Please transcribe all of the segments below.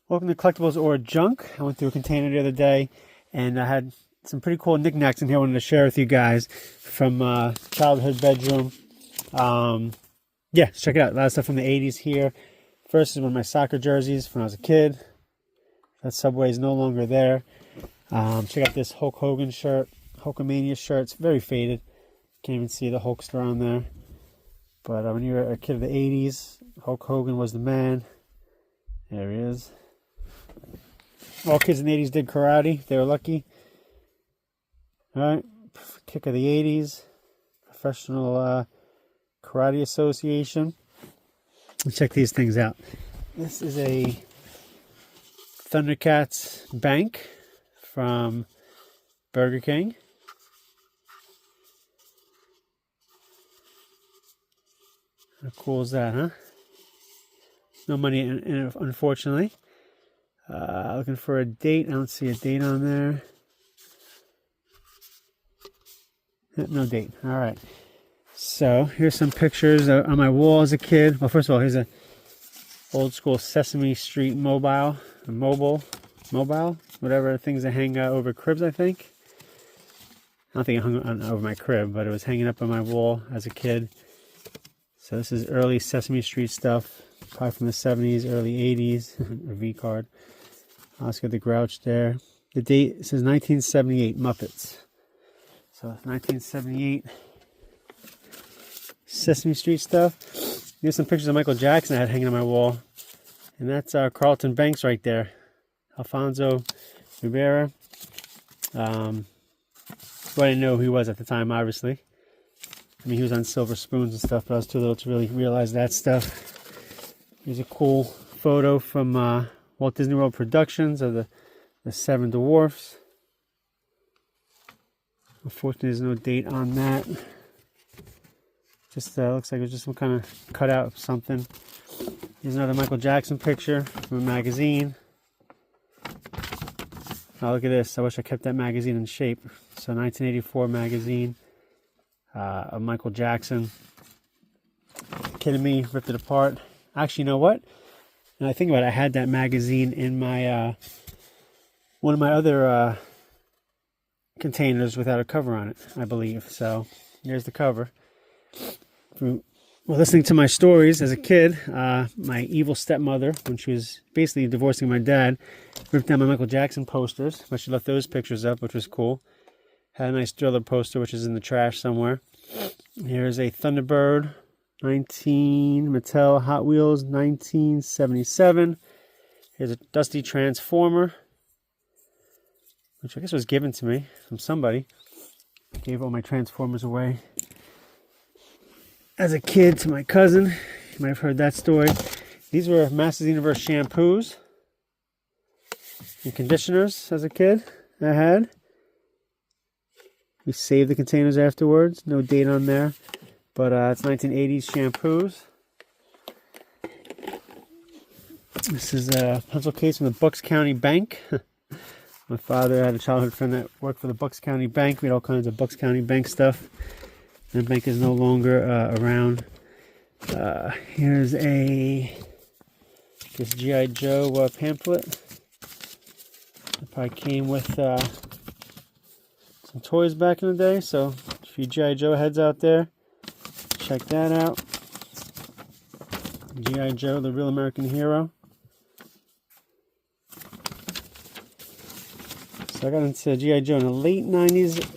Welcome to Collectibles or Junk. I went through a container the other day and I had some pretty cool knickknacks in here I wanted to share with you guys from childhood bedroom. Yeah, check it out. A lot of stuff from the 80s here. First is one of my soccer jerseys from when I was a kid. That Subway is no longer there. Check out this Hulk Hogan shirt, Hulkamania shirt. It's very faded. Can't even see the Hulkster on there. But when you were a kid of the 80s, Hulk Hogan was the man. There he is. All kids in the 80s did karate. They were lucky. Alright. Kick of the 80s. Professional Karate Association. Let's check these things out. This is a Thundercats bank from Burger King. How cool is that, huh? No money in it, unfortunately. Looking for a date. I don't see a date on there. No date. All right. So here's some pictures on my wall as a kid. Well, first of all, here's a old school Sesame Street mobile, whatever things that hang over cribs. I think. I don't think it hung over my crib, but it was hanging up on my wall as a kid. So this is early Sesame Street stuff. Probably from the 70s, early 80s, a V card. Oscar the Grouch there. The date says 1978, Muppets. So 1978 Sesame Street stuff. Here's some pictures of Michael Jackson I had hanging on my wall. And that's Carlton Banks right there. Alfonso Rivera. Well, I didn't know who he was at the time, obviously. I mean, he was on Silver Spoons and stuff, but I was too little to really realize that stuff. Here's a cool photo from Walt Disney World Productions of the Seven Dwarfs. Unfortunately, there's no date on that. Just looks like it was just some kind of cutout of something. Here's another Michael Jackson picture from a magazine. Oh, look at this. I wish I kept that magazine in shape. So 1984 magazine of Michael Jackson. Kidding me, ripped it apart. Actually, you know what? And I think about it, I had that magazine in my one of my other containers without a cover on it, I believe. So here's the cover. Well, listening to my stories as a kid, my evil stepmother, when she was basically divorcing my dad, ripped down my Michael Jackson posters, but she left those pictures up, which was cool. Had a nice Thriller poster, which is in the trash somewhere. Here's a Thunderbird. Mattel Hot Wheels 1977. Here's a Dusty Transformer, which I guess was given to me from somebody. I gave all my Transformers away as a kid to my cousin. You might have heard that story. These were Masters Universe shampoos and conditioners as a kid I had. We saved the containers afterwards. No date on there. But it's 1980s shampoos. This is a pencil case from the Bucks County Bank. My father had a childhood friend that worked for the Bucks County Bank. We had all kinds of Bucks County Bank stuff. The bank is no longer around. Here's this G.I. Joe pamphlet. It probably came with some toys back in the day. So a few G.I. Joe heads out there. Check that out. G.I. Joe, the real American hero. So I got into G.I. Joe in the late 90s,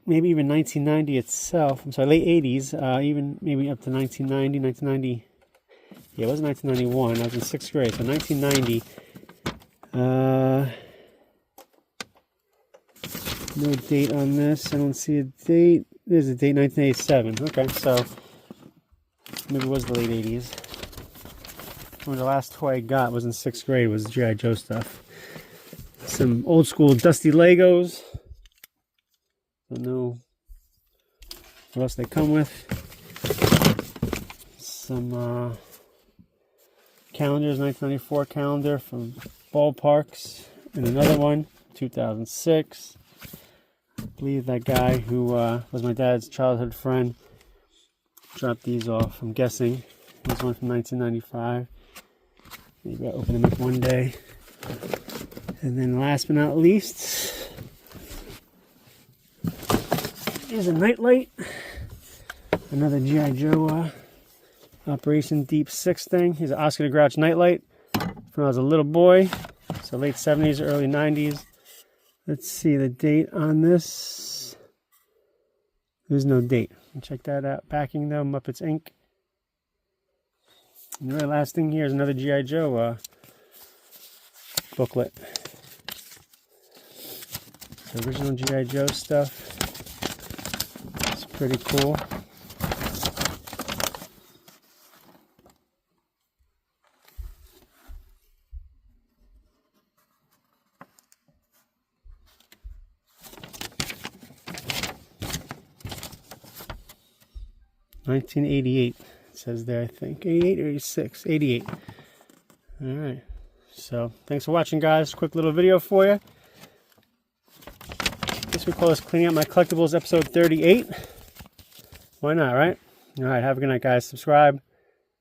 maybe even 1990 itself. I'm sorry, late 80s, even maybe up to 1990. Yeah, it was 1991. I was in 6th grade, so 1990. No date on this. I don't see a date. There's a date, 1987. Okay, so maybe it was the late 80s. When the last toy I got was in 6th grade, was G.I. Joe stuff. Some old school dusty Legos. Don't know what else they come with. Some calendars, 1994 calendar from Ballparks. And another one, 2006. I believe that guy who was my dad's childhood friend dropped these off, I'm guessing. Here's one from 1995. Maybe I'll open them up one day. And then last but not least, here's a nightlight. Another G.I. Joe Operation Deep Six thing. Here's an Oscar the Grouch nightlight from when I was a little boy. So late 70s, early 90s. Let's see the date on this. There's no date. Check that out. Backing though, Muppets Inc. And the very last thing here is another G.I. Joe booklet. So original G.I. Joe stuff. It's pretty cool. $1988, it says there, I think. 88 or 86? 88. All right. So, thanks for watching, guys. Quick little video for you. I guess we call this Cleaning Out My Collectibles episode 38. Why not, right? All right, have a good night, guys. Subscribe,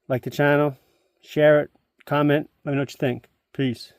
like the channel, share it, comment, let me know what you think. Peace.